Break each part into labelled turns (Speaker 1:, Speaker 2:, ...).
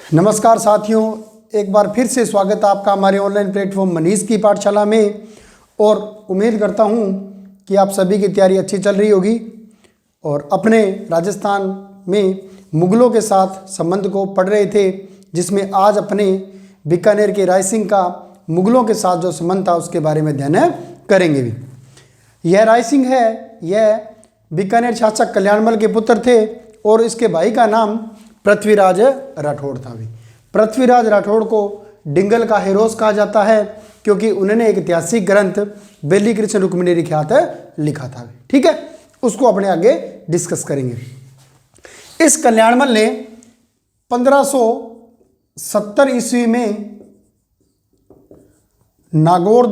Speaker 1: नमस्कार साथियों, एक बार फिर से स्वागत है आपका हमारे ऑनलाइन प्लेटफॉर्म मनीष की पाठशाला में। और उम्मीद करता हूं कि आप सभी की तैयारी अच्छी चल रही होगी और अपने राजस्थान में मुगलों के साथ संबंध को पढ़ रहे थे, जिसमें आज अपने बीकानेर के रायसिंह का मुगलों के साथ जो संबंध था उसके बारे में अध्ययन करेंगे भी। यह रायसिंह है, यह बीकानेर शासक कल्याणमल के पुत्र थे और इसके भाई का नाम पृथ्वीराज राठौड़ था भी। पृथ्वीराज राठौड़ को डिंगल का हेरोस कहा जाता है क्योंकि उन्होंने एक ऐतिहासिक ग्रंथ बेली कृष्ण रुक्मिणी रिख्यात लिखा था। ठीक है, उसको अपने आगे डिस्कस करेंगे। इस कल्याणमल ने 1570 ईस्वी में नागौर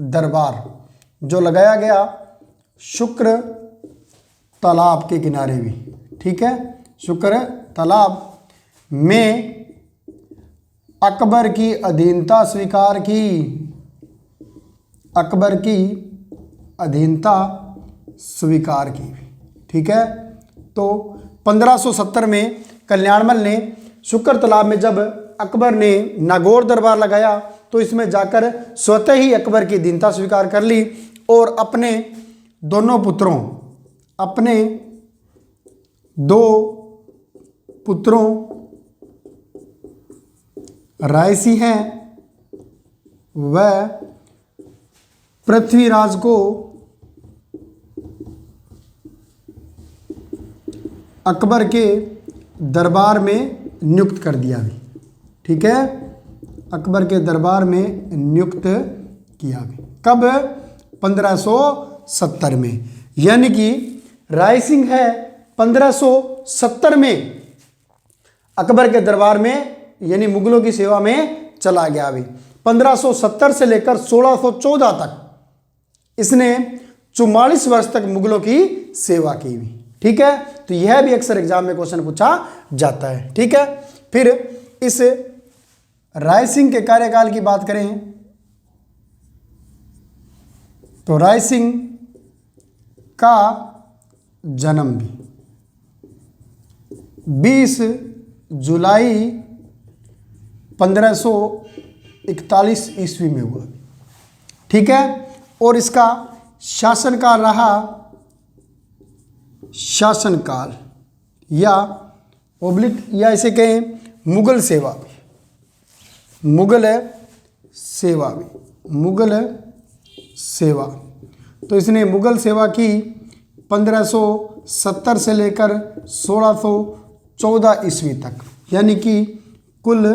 Speaker 1: दरबार जो लगाया गया शुक्र तालाब के किनारे भी, ठीक है, शुक्र तालाब में अकबर की अधीनता स्वीकार की। अकबर की अधीनता स्वीकार की, ठीक है। तो 1570 में कल्याणमल ने शुक्र तालाब में जब अकबर ने नागौर दरबार लगाया तो इसमें जाकर स्वतः ही अकबर की अधीनता स्वीकार कर ली और अपने दो पुत्रों रायसिंह हैं व पृथ्वीराज को अकबर के दरबार में नियुक्त कर दिया भी, ठीक है, अकबर के दरबार में नियुक्त किया भी। कब? 1570 में, यानी कि रायसिंह है 1570 में अकबर के दरबार में यानी मुगलों की सेवा में चला गया भी। 1570 से लेकर 1614 तक इसने 44 वर्ष तक मुगलों की सेवा की भी, ठीक है। तो यह भी अक्सर एग्जाम में क्वेश्चन पूछा जाता है, ठीक है। फिर इस रायसिंह के कार्यकाल की बात करें तो रायसिंह का जन्म भी 20 जुलाई 1541 ईस्वी में हुआ, ठीक है। और इसका शासनकाल रहा या इसे कहें मुगल सेवा। तो इसने मुगल सेवा की 1570 से लेकर 1614 ईस्वी तक, यानी कि कुल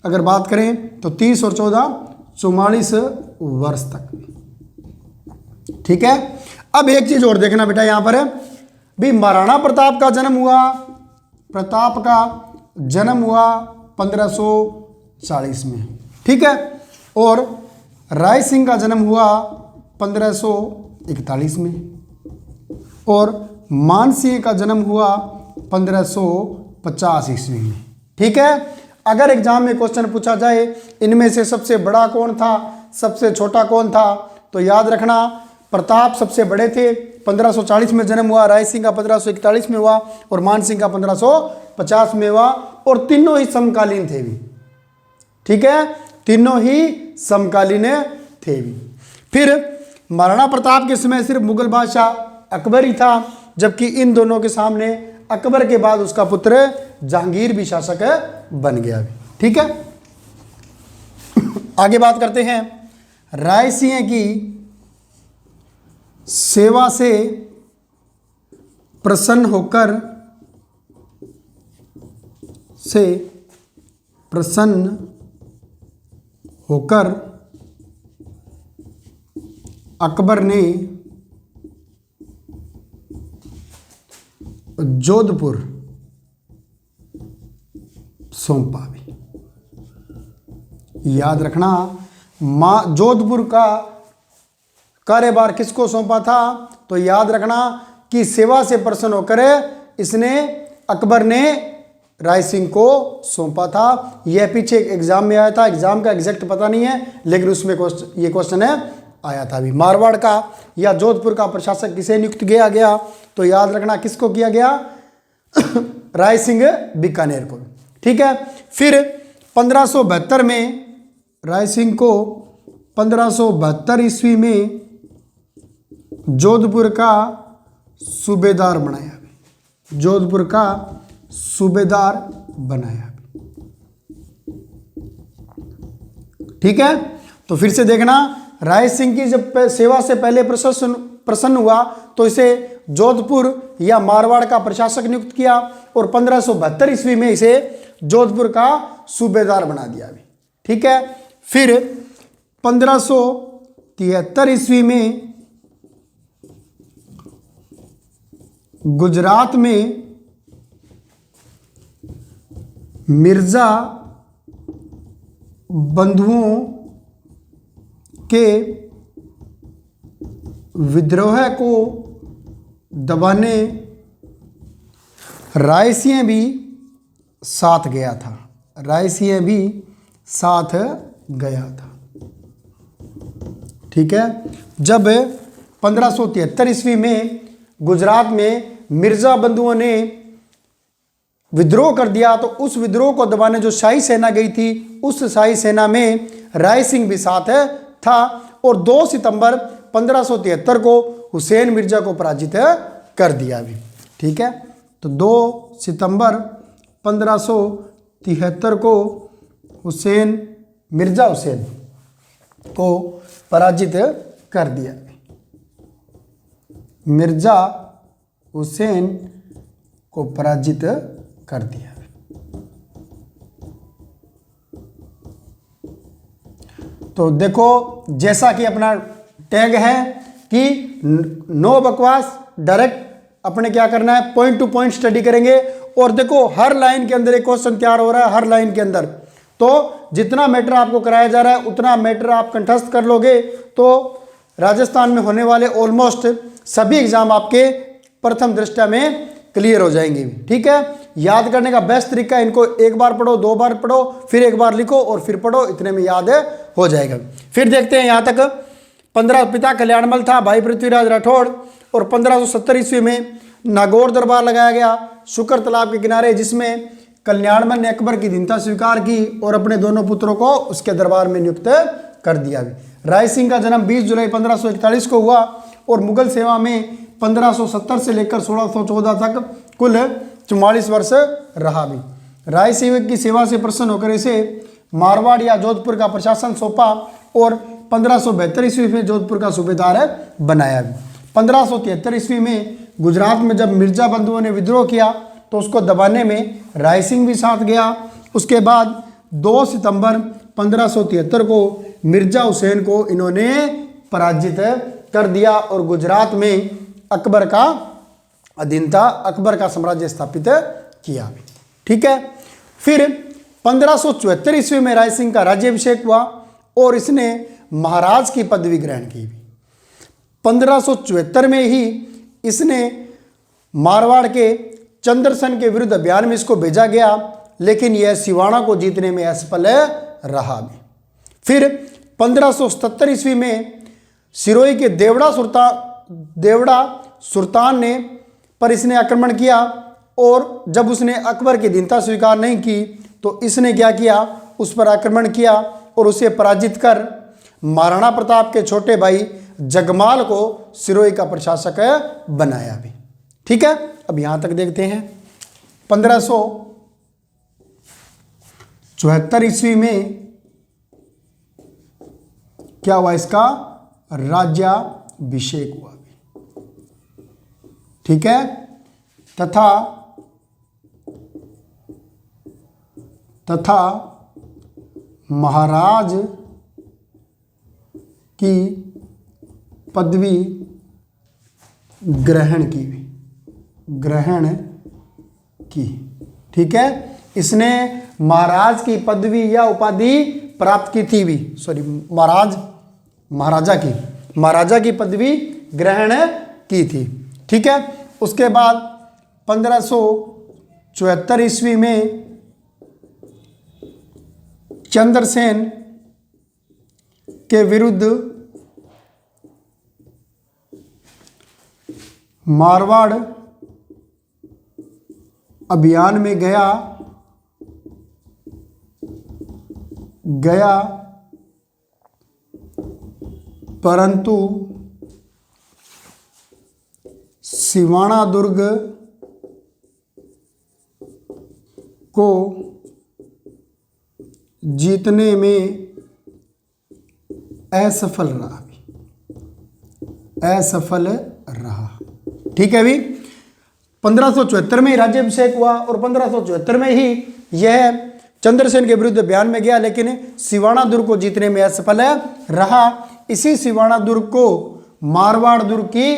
Speaker 1: अगर बात करें तो 30 और 14 44 वर्ष तक, ठीक है। अब एक चीज और देखना बेटा, यहां पर भी महाराणा प्रताप का जन्म हुआ 1540 में, ठीक है। और रायसिंह का जन्म हुआ 1541 में और मानसिंह का जन्म हुआ 1550 ईस्वी में, ठीक है। अगर एग्जाम में क्वेश्चन पूछा जाए इनमें से सबसे बड़ा कौन था, सबसे छोटा कौन था, तो याद रखना प्रताप सबसे बड़े थे, 1540 में जन्म हुआ, रायसिंह का 1541 में हुआ और मानसिंह का 1550 में हुआ और तीनों ही समकालीन थे भी, ठीक है, तीनों ही समकालीन थे भी। फिर महाराणा प्रताप के समय सिर्फ मुगल बादशाह अकबर ही था, जबकि इन दोनों के सामने अकबर के बाद उसका पुत्र जहांगीर भी शासक बन गया, ठीक है। आगे बात करते हैं। रायसिंह की सेवा से प्रसन्न होकर अकबर ने जोधपुर सौंपा भी। याद रखना, जोधपुर का कार्यभार किसको सौंपा था, तो याद रखना कि सेवा से प्रसन्न होकर इसने अकबर ने रायसिंह को सौंपा था। यह पीछे एग्जाम में आया था, एग्जाम का एग्जैक्ट पता नहीं है लेकिन उसमें ये क्वेश्चन आया था भी। मारवाड़ का या जोधपुर का प्रशासक किसे नियुक्त किया गया, तो याद रखना किसको किया गया, राय सिंह बीकानेर को। ठीक है, फिर 1572 में राय सिंह को 1572 ईस्वी में जोधपुर का सूबेदार बनाया, जोधपुर का सूबेदार बनाया। ठीक है, तो फिर से देखना, राय सिंह की जब सेवा से पहले प्रसन्न हुआ तो इसे जोधपुर या मारवाड़ का प्रशासक नियुक्त किया और 1572 ईस्वी में इसे जोधपुर का सूबेदार बना दिया। ठीक है, फिर 1573 ईस्वी में गुजरात में मिर्जा बंधुओं के विद्रोह को दबाने रायसिंह भी साथ गया था, रायसिंह भी साथ गया था। ठीक है, जब 1573 ईस्वी में गुजरात में मिर्जा बंधुओं ने विद्रोह कर दिया तो उस विद्रोह को दबाने जो शाही सेना गई थी उस शाही सेना में राय सिंह भी साथ था और 2 सितंबर 1573 को हुसैन मिर्जा को पराजित कर दिया भी। ठीक है, तो 2 सितंबर 1573 को मिर्जा हुसैन को पराजित कर दिया, मिर्जा हुसैन को पराजित कर दिया। तो देखो, जैसा कि अपना टैग है कि नो बकवास, डायरेक्ट अपने क्या करना है, पॉइंट टू पॉइंट स्टडी करेंगे। और देखो, हर लाइन के अंदर एक क्वेश्चन तैयार हो रहा है, हर लाइन के अंदर। तो जितना मैटर आपको कराया जा रहा है उतना मैटर आप कंठस्थ कर लोगे तो राजस्थान में होने वाले ऑलमोस्ट सभी एग्जाम आपके प्रथम दृष्टया में क्लियर हो जाएंगे। ठीक है, याद करने का बेस्ट तरीका, इनको एक बार पढ़ो, 2 बार पढ़ो, फिर एक बार लिखो और फिर पढ़ो, इतने में याद हो जाएगा। फिर देखते हैं यहाँ तक। 15 पिता कल्याणमल था, भाई पृथ्वीराज राठौड़, और 1570 ईस्वी में नागौर दरबार लगाया गया शुक्र तालाब के किनारे, जिसमें कल्याणमल ने अकबर की दीनता स्वीकार की और अपने दोनों पुत्रों को उसके दरबार में नियुक्त कर दिया। राय सिंह का जन्म 20 जुलाई 1541 को हुआ और मुगल सेवा में 1570 से लेकर 1614 तक कुल 44 वर्ष रहा भी। राय सिंह की सेवा से प्रसन्न होकर इसे मारवाड़ या जोधपुर का प्रशासन सौंपा और 1572 ईस्वी में जोधपुर का सूबेदार बनाया भी। 1573 ईस्वी में गुजरात में जब मिर्जा बंधुओं ने विद्रोह किया तो उसको दबाने में राय सिंह भी साथ गया। उसके बाद 2 सितंबर 1573 को मिर्जा हुसैन को इन्होंने पराजित कर दिया और गुजरात में अकबर का अधीनता, अकबर का साम्राज्य स्थापित किया। ठीक है, फिर 1574 ईस्वी में राय सिंह का राज्याभिषेक हुआ और इसने महाराज की पदवी ग्रहण की। 1574 में ही इसने मारवाड़ के चंद्रसेन के विरुद्ध अभियान में इसको भेजा गया, लेकिन यह सिवाना को जीतने में असफल रहा भी। फिर 1577 ईस्वी में सिरोही के देवड़ा सुल्तान ने पर इसने आक्रमण किया और जब उसने अकबर की दीनता स्वीकार नहीं की तो इसने क्या किया, उस पर आक्रमण किया और उसे पराजित कर महाराणा प्रताप के छोटे भाई जगमाल को सिरोही का प्रशासक बनाया भी। ठीक है, अब यहां तक देखते हैं। 1574 ईस्वी में क्या हुआ, इसका राज्याभिषेक हुआ। ठीक है, तथा महाराज की पदवी ग्रहण की। ठीक है, इसने महाराज की पदवी या उपाधि प्राप्त की थी भी, सॉरी महाराजा की पदवी ग्रहण की थी। ठीक है, उसके बाद 1574 ईस्वी में चंद्रसेन के विरुद्ध मारवाड़ अभियान में गया परंतु सिवाना दुर्ग को जीतने में असफल रहा। ठीक है अभी 1574 में ही राज्याभिषेक हुआ और 1574 में ही यह चंद्रसेन के विरुद्ध अभियान में गया, लेकिन सिवाना दुर्ग को जीतने में असफल रहा। इसी सिवाना दुर्ग को मारवाड़ दुर्ग की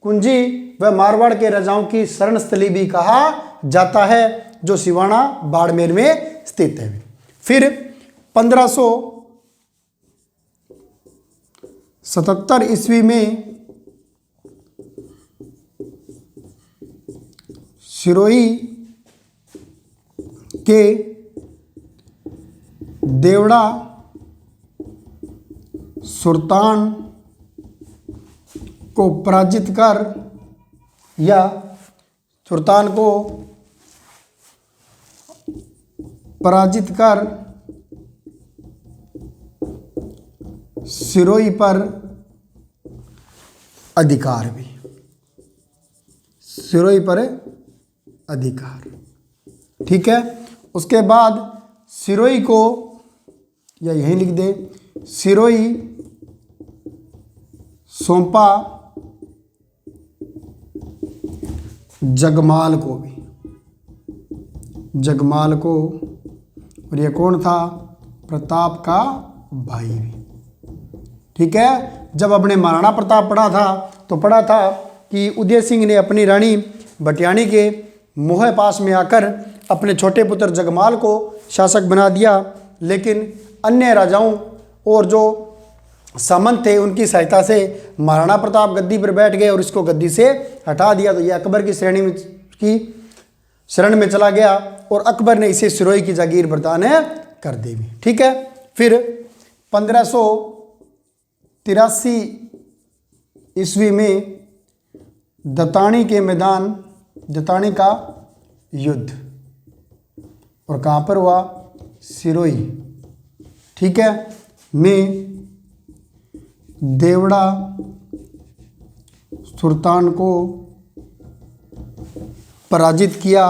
Speaker 1: कुंजी व मारवाड़ के राजाओं की शरण स्थली भी कहा जाता है, जो सिवाना बाड़मेर में स्थित है। फिर 1577 ईस्वी में सिरोही के देवड़ा सुल्तान को पराजित कर या सुल्तान को पराजित कर सिरोही पर अधिकार भी, सिरोही पर अधिकार। ठीक है, उसके बाद सिरोही को या यहीं लिख दे, सिरोही सौंपा जगमाल को भी, जगमाल को, और ये कौन था? प्रताप का भाई भी। ठीक है, जब अपने महाराणा प्रताप पढ़ा था तो पढ़ा था कि उदय सिंह ने अपनी रानी भटियाणी के मोह पास में आकर अपने छोटे पुत्र जगमाल को शासक बना दिया, लेकिन अन्य राजाओं और जो सामंत थे उनकी सहायता से महाराणा प्रताप गद्दी पर बैठ गए और इसको गद्दी से हटा दिया। तो यह अकबर की शरण में चला गया और अकबर ने इसे सिरोही की जागीर प्रदान कर दी। ठीक है, फिर 1583 ईस्वी में दतानी के मैदान, दतानी का युद्ध, और कहाँ पर हुआ? सिरोही। ठीक है, में देवड़ा सुल्तान को पराजित किया,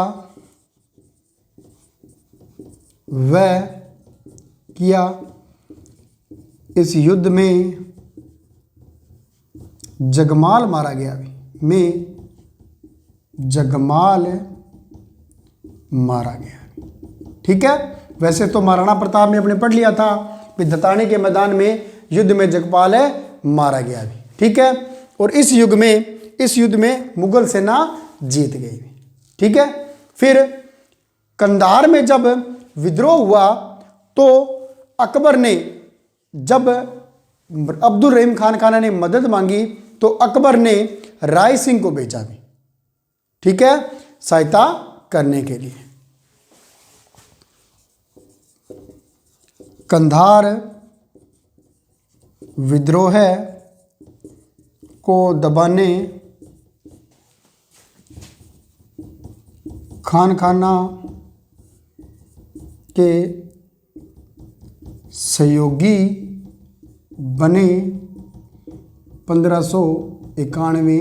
Speaker 1: वह किया। इस युद्ध में जगमाल मारा गया, में जगमाल मारा गया। ठीक है, वैसे तो महाराणा प्रताप ने अपने पढ़ लिया था कि दतानी के मैदान में युद्ध में जगपाल मारा गया भी। ठीक है, और इस युद्ध में मुगल सेना जीत गई। ठीक है, फिर कंधार में जब विद्रोह हुआ तो अकबर ने, जब अब्दुल रहीम खान ने मदद मांगी तो अकबर ने राय सिंह को भेजा भी। ठीक है, सहायता करने के लिए। कंधार विद्रोह को दबाने खाना के सहयोगी बने 1591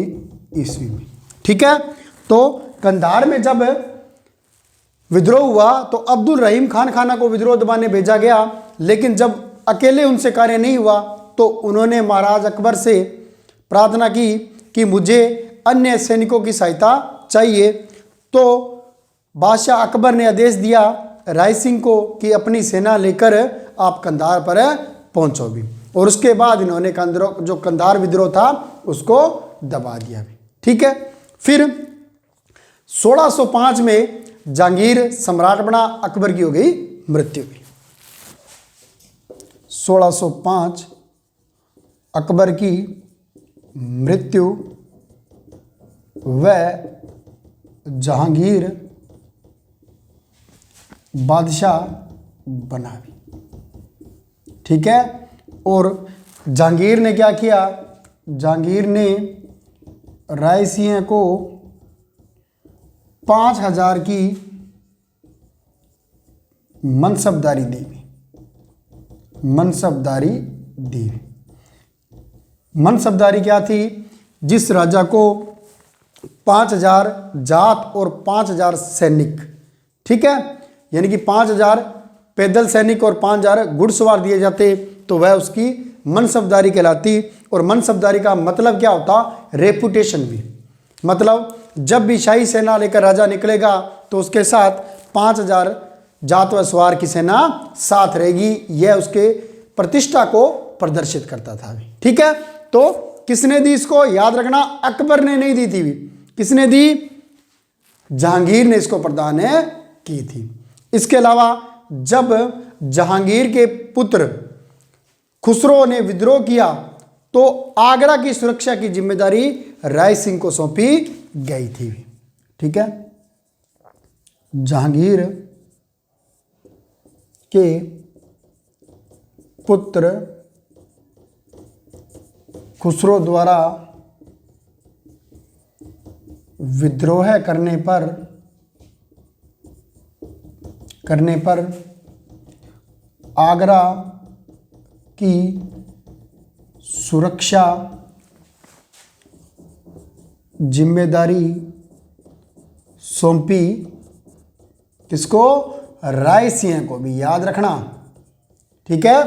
Speaker 1: ईस्वी में। ठीक है, तो कंधार में जब विद्रोह हुआ तो अब्दुल रहीम खाना को विद्रोह दबाने भेजा गया, लेकिन जब अकेले उनसे कार्य नहीं हुआ तो उन्होंने महाराज अकबर से प्रार्थना की कि मुझे अन्य सैनिकों की सहायता चाहिए। तो बादशाह अकबर ने आदेश दिया राय सिंह को कि अपनी सेना लेकर आप कंधार पर पहुंचो भी, और उसके बाद इन्होंने जो कंधार विद्रोह था उसको दबा दिया भी। ठीक है, फिर 1605 में जहांगीर सम्राट बना, अकबर की हो गई मृत्यु भी। 1605 अकबर की मृत्यु व जहांगीर बादशाह बना भी। ठीक है, और जहांगीर ने क्या किया? जहांगीर ने राय सिंह को 5,000 की मनसबदारी दी हुई। मनसबदारी दी हुई। मनसबदारी क्या थी? जिस राजा को 5,000 जात और 5,000 सैनिक, ठीक है, यानी कि 5,000 पैदल सैनिक और 5,000 घुड़सवार दिए जाते तो वह उसकी मनसबदारी कहलाती। और मनसबदारी का मतलब क्या होता? रेपुटेशन भी। मतलब जब भी शाही सेना लेकर राजा निकलेगा तो उसके साथ 5,000 जात व सवार की सेना साथ रहेगी। यह उसके प्रतिष्ठा को प्रदर्शित करता था। ठीक है, तो किसने दी इसको? याद रखना, अकबर ने नहीं दी थी। किसने दी? जहांगीर ने इसको प्रदान की थी। इसके अलावा जब जहांगीर के पुत्र खुसरो ने विद्रोह किया तो आगरा की सुरक्षा की जिम्मेदारी राय सिंह को सौंपी गई थी। ठीक है, जहांगीर के पुत्र खुसरो द्वारा विद्रोह करने पर आगरा की सुरक्षा जिम्मेदारी सौंपी किसको? राय सिंह को भी। याद रखना, ठीक है।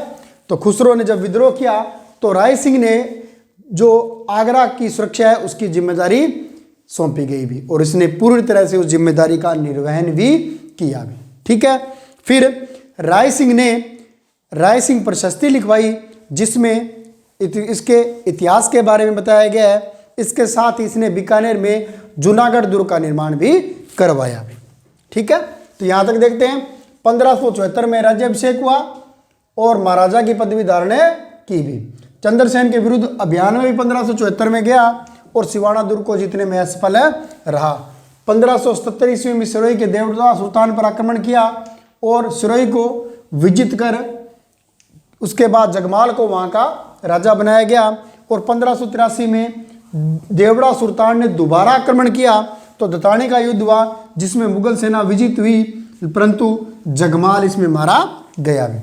Speaker 1: तो खुसरो ने जब विद्रोह किया तो राय सिंह ने जो आगरा की सुरक्षा है उसकी जिम्मेदारी सौंपी गई भी, और इसने पूरी तरह से उस जिम्मेदारी का निर्वहन भी किया भी। ठीक है, फिर राय सिंह ने राय सिंह प्रशस्ति लिखवाई जिसमें इसके इतिहास के बारे में बताया गया है। इसके साथ ही इसने बीकानेर में जूनागढ़ दुर्ग का निर्माण भी करवाया भी। ठीक है, तो यहां तक देखते हैं 1574 में राज्याभिषेक हुआ और महाराजा की पदवी धारण की भी। चंद्रसेन के विरुद्ध अभियान में भी 1574 में गया और सिवाना दुर्ग को जीतने में असफल रहा। 1577 ईस्वी में सिरोही के देवदास सुल्तान पर आक्रमण किया और सिरोही को विजित कर उसके बाद जगमाल को वहां का राजा बनाया गया। और 1583 में देवड़ा सुल्तान ने दोबारा आक्रमण किया तो दताने का युद्ध हुआ जिसमें मुगल सेना विजित हुई, परंतु जगमाल इसमें मारा गया भी।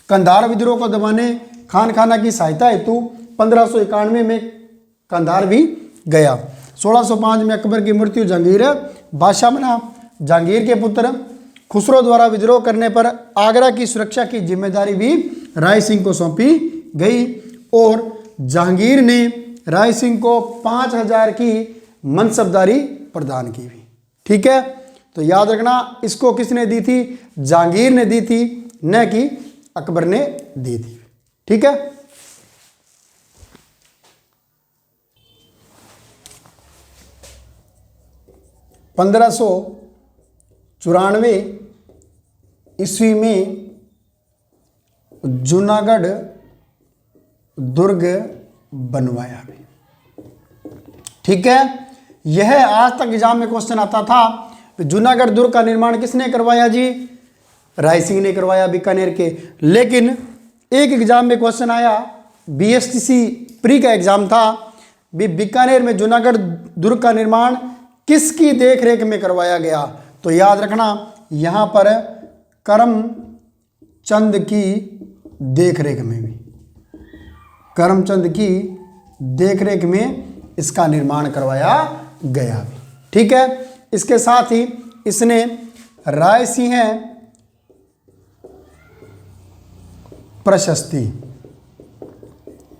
Speaker 1: कंधार विद्रोह को दबाने खान खाना की सहायता हेतु 1591 में कंधार भी गया। 1605 में अकबर की मृत्यु, जहांगीर बादशाह बना। जहांगीर के पुत्र खुसरो द्वारा विद्रोह करने पर आगरा की सुरक्षा की जिम्मेदारी भी राय सिंह को सौंपी गई और जहांगीर ने राय सिंह को 5,000 की मनसबदारी प्रदान की भी। ठीक है, तो याद रखना, इसको किसने दी थी? जहांगीर ने दी थी, न कि अकबर ने दी थी। ठीक है, पंद्रह 1594 ईस्वी में जूनागढ़ दुर्ग बनवाया भी। ठीक है, यह आज तक एग्जाम में क्वेश्चन आता था। जूनागढ़ दुर्ग का निर्माण किसने करवाया जी? राय सिंह ने करवाया बीकानेर के। लेकिन एक एग्जाम में क्वेश्चन आया, BSTC प्री का एग्जाम था, बीकानेर में जूनागढ़ दुर्ग का निर्माण किसकी देखरेख में करवाया गया? तो याद रखना, यहां पर करमचंद की देखरेख में भी, करमचंद की देखरेख में इसका निर्माण करवाया गया। ठीक है, इसके साथ ही इसने राय सिंह प्रशस्ति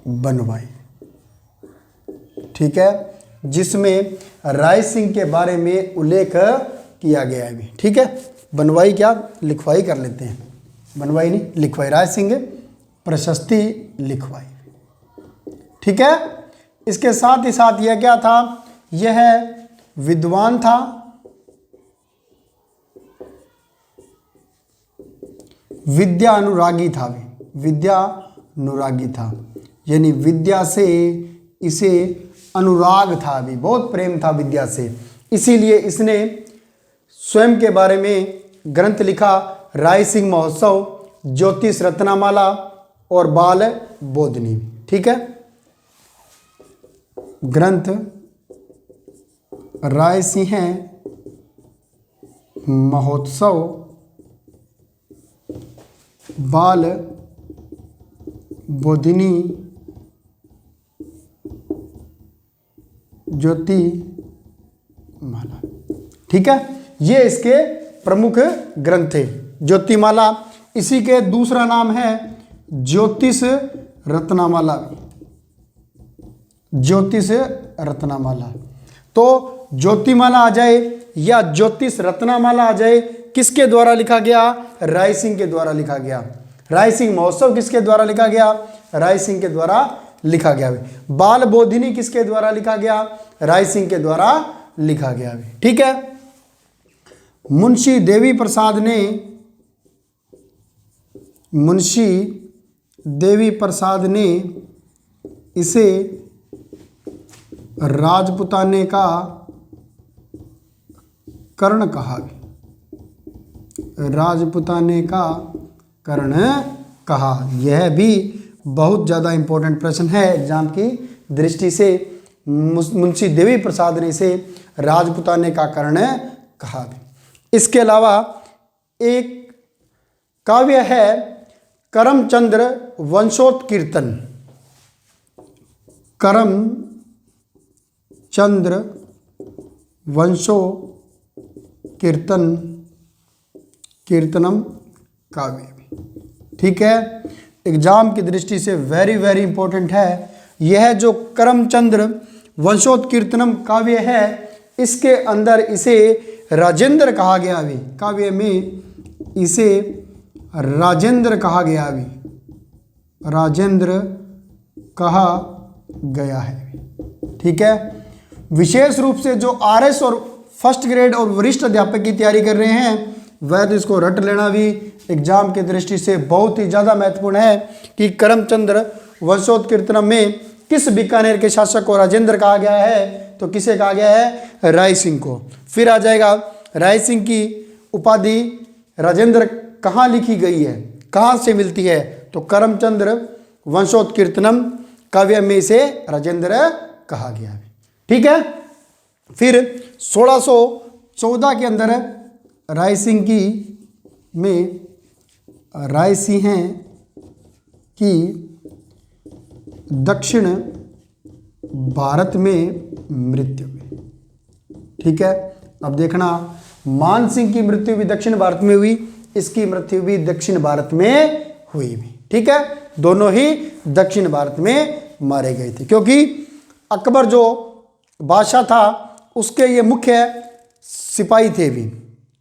Speaker 1: बनवाई। ठीक है, जिसमें राय सिंह के बारे में उल्लेख किया गया है भी। ठीक है, बनवाई क्या, लिखवाई कर लेते हैं, बनवाई नहीं लिखवाई, राय सिंह प्रशस्ति लिखवाई। ठीक है, इसके साथ ही साथ यह क्या था? यह विद्वान था, विद्या अनुरागी था भी, विद्या अनुरागी था, यानी विद्या से इसे अनुराग था भी, बहुत प्रेम था विद्या से। इसीलिए इसने स्वयं के बारे में ग्रंथ लिखा, राय सिंह महोत्सव, ज्योतिष रत्नामाला और बाल बोधनी। ठीक है, ग्रंथ राय सिंह महोत्सव बाल बोधिनी ज्योति माला। ठीक है, ये इसके प्रमुख ग्रंथ थे। ज्योतिमाला, इसी के दूसरा नाम है ज्योतिष रत्नमाला। ज्योतिष रत्नमाला, तो ज्योतिमाला आ जाए या ज्योतिष रत्नमाला आ जाए, किसके द्वारा लिखा गया? राय सिंह के द्वारा लिखा गया। राय सिंह महोत्सव किसके द्वारा लिखा गया? राय सिंह के द्वारा लिखा गया। बाल बोधिनी किसके द्वारा लिखा गया? राय सिंह के द्वारा लिखा गया। ठीक है, मुंशी देवी प्रसाद ने इसे राजपुताने का कर्ण कहा। राजपुताने का कर्ण कहा, यह भी बहुत ज़्यादा इंपॉर्टेंट प्रश्न है एग्जाम की दृष्टि से। मुंशी देवी प्रसाद ने इसे राजपुताने का कर्ण कहा। इसके अलावा एक काव्य है करमचंद्र वंशोत्कीर्तन। करमचंद्र कीर्तनम काव्य। ठीक है, एग्जाम की दृष्टि से वेरी वेरी इंपॉर्टेंट है। यह जो करमचंद्र वंशोत्कीर्तनम काव्य है, इसके अंदर इसे राजेंद्र कहा गया। अभी काव्य में इसे राजेंद्र कहा गया। अभी राजेंद्र कहा गया है। ठीक है, विशेष रूप से जो आरएस और फर्स्ट ग्रेड और वरिष्ठ अध्यापक की तैयारी कर रहे हैं, वह तो इसको रट लेना भी एग्जाम की दृष्टि से बहुत ही ज़्यादा महत्वपूर्ण है कि करमचंद्र वंशोत्कीर्तनम में किस बीकानेर के शासक को राजेंद्र कहा गया है? तो किसे कहा गया है? राय सिंह को। फिर आ जाएगा राय सिंह की उपाधि राजेंद्र कहाँ लिखी गई है, कहाँ से मिलती है? तो करमचंद्र वंशोत्कीर्तनम काव्य में इसे राजेंद्र कहा गया है। ठीक है, फिर 1614 के अंदर राय सिंह की दक्षिण भारत में मृत्यु हुई। ठीक है, अब देखना, मान सिंह की मृत्यु भी दक्षिण भारत में हुई, इसकी मृत्यु भी दक्षिण भारत में हुई भी। ठीक है, दोनों ही दक्षिण भारत में मारे गए थे, क्योंकि अकबर जो बादशाह था उसके ये मुख्य सिपाही थे भी,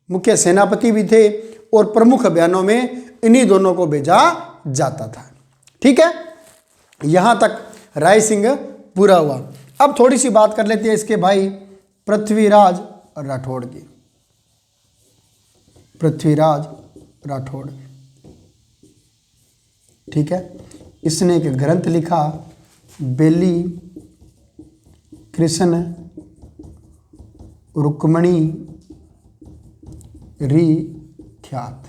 Speaker 1: मुख्य सेनापति भी थे, और प्रमुख अभियानों में इन्हीं दोनों को भेजा जाता था। ठीक है, यहां तक राय सिंह पूरा हुआ। अब थोड़ी सी बात कर लेते हैं इसके भाई पृथ्वीराज राठौड़ की। पृथ्वीराज राठौड़, ठीक है, इसने एक ग्रंथ लिखा बेली कृष्ण रुक्मणी री ख्यात।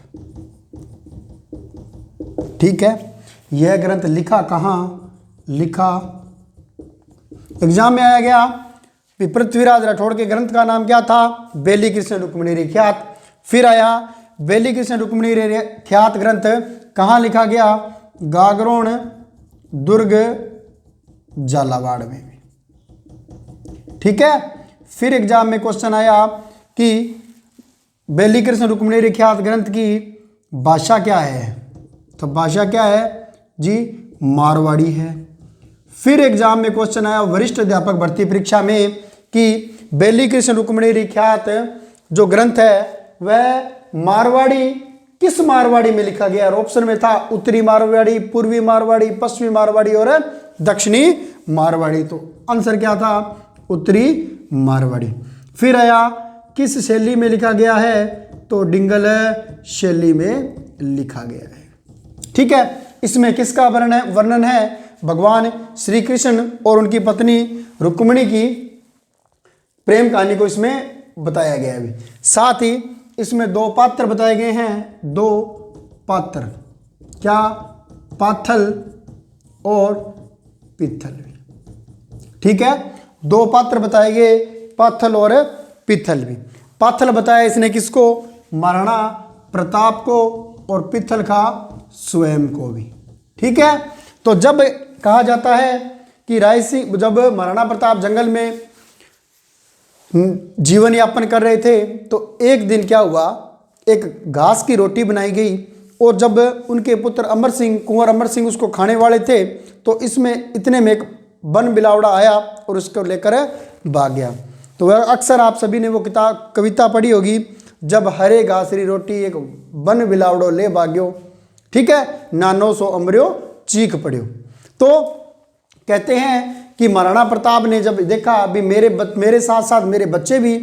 Speaker 1: ठीक है, यह ग्रंथ लिखा कहाँ? लिखा एग्जाम में आया गया कि पृथ्वीराज राठौड़ के ग्रंथ का नाम क्या था? बेली कृष्ण रुक्मणी री ख्यात। फिर आया बेली कृष्ण रुक्मणी री ख्यात ग्रंथ कहाँ लिखा गया? गागरोन दुर्ग झालावाड़ में। ठीक है, फिर एग्जाम में क्वेश्चन आया कि बेली कृष्ण रुक्मणी री ख्यात ग्रंथ की भाषा क्या है? तो भाषा क्या है जी? मारवाड़ी है। फिर एग्जाम में क्वेश्चन आया वरिष्ठ अध्यापक भर्ती परीक्षा में कि बेली कृष्ण रुक्मणी री ख्यात जो ग्रंथ है वह मारवाड़ी, किस मारवाड़ी में लिखा गया? और ऑप्शन में था उत्तरी मारवाड़ी, पूर्वी मारवाड़ी, पश्चिमी मारवाड़ी और दक्षिणी मारवाड़ी। तो आंसर क्या था? उत्तरी मारवाड़ी। फिर आया किस शैली में लिखा गया है? तो डिंगल शैली में लिखा गया है। ठीक है, इसमें किसका वर्णन है? भगवान श्री कृष्ण और उनकी पत्नी रुक्मिणी की प्रेम कहानी को इसमें बताया गया है। साथ ही इसमें दो पात्र बताए गए हैं, दो पात्र, क्या? पाथल और पित्थल। ठीक है, दो पात्र बताए गए, पाथल और पित्थल भी। पाथल बताया इसने किसको? महाराणा प्रताप को, और पित्थल कहा स्वयं को भी। ठीक है, तो जब कहा जाता है कि राय सिंह, जब महाराणा प्रताप जंगल में जीवन यापन कर रहे थे तो एक दिन क्या हुआ, एक घास की रोटी बनाई गई, और जब उनके पुत्र अमर सिंह, कुंवर अमर सिंह उसको खाने वाले थे तो इसमें इतने में एक वन बिलावड़ा आया और उसको लेकर भाग गया। तो वह अक्सर आप सभी ने वो कविता पढ़ी होगी, जब हरे घासरी रोटी एक वन बिलावड़ो ले भाग्यो, ठीक है, नानो सो अमरियो चीख पड़ियो। तो कहते हैं कि महाराणा प्रताप ने जब देखा अभी मेरे साथ साथ मेरे बच्चे भी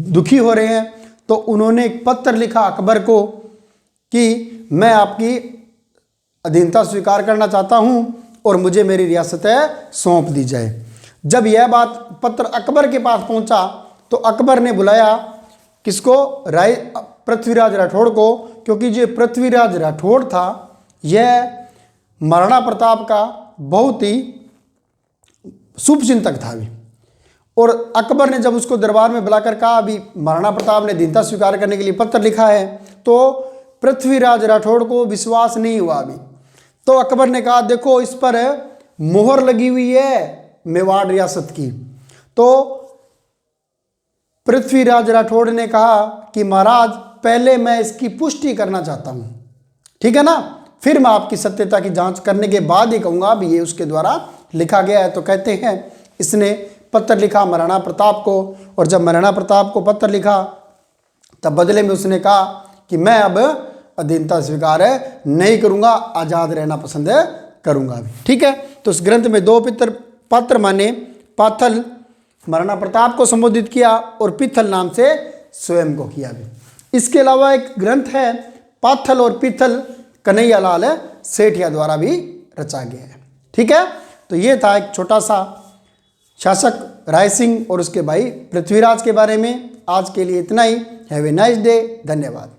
Speaker 1: दुखी हो रहे हैं, तो उन्होंने एक पत्र लिखा अकबर को कि मैं आपकी अधीनता स्वीकार करना चाहता हूं और मुझे मेरी रियासतें सौंप दी जाए। जब यह बात पत्र अकबर के पास पहुंचा तो अकबर ने बुलाया किसको? पृथ्वीराज राठौड़ को, क्योंकि जो पृथ्वीराज राठौड़ था यह महाराणा प्रताप का बहुत ही शुभ चिंतक था अभी। और अकबर ने जब उसको दरबार में बुलाकर कहा अभी महाराणा प्रताप ने अधीनता स्वीकार करने के लिए पत्र लिखा है, तो पृथ्वीराज राठौड़ को विश्वास नहीं हुआ अभी। तो अकबर ने कहा देखो इस पर मोहर लगी हुई है मेवाड़ रियासत की। तो पृथ्वीराज राठौड़ ने कहा कि महाराज पहले मैं इसकी पुष्टि करना चाहता हूं, ठीक है ना, फिर मैं आपकी सत्यता की जांच करने के बाद ही कहूंगा भी ये उसके द्वारा लिखा गया है। तो कहते हैं इसने पत्र लिखा महाराणा प्रताप को, और जब महाराणा प्रताप को पत्र लिखा तब बदले में उसने कहा कि मैं अब अधीनता स्वीकार नहीं करूंगा, आज़ाद रहना पसंद करूंगा। ठीक है, तो इस ग्रंथ में दो पात्र माने पाथल महाराणा प्रताप को संबोधित किया और पित्थल नाम से स्वयं को किया भी। इसके अलावा एक ग्रंथ है पाथल और पित्थल, कन्हैयालाल सेठिया द्वारा भी रचा गया है। ठीक है, तो ये था एक छोटा सा शासक राय सिंह और उसके भाई पृथ्वीराज के बारे में। आज के लिए इतना ही। Have a nice day. धन्यवाद।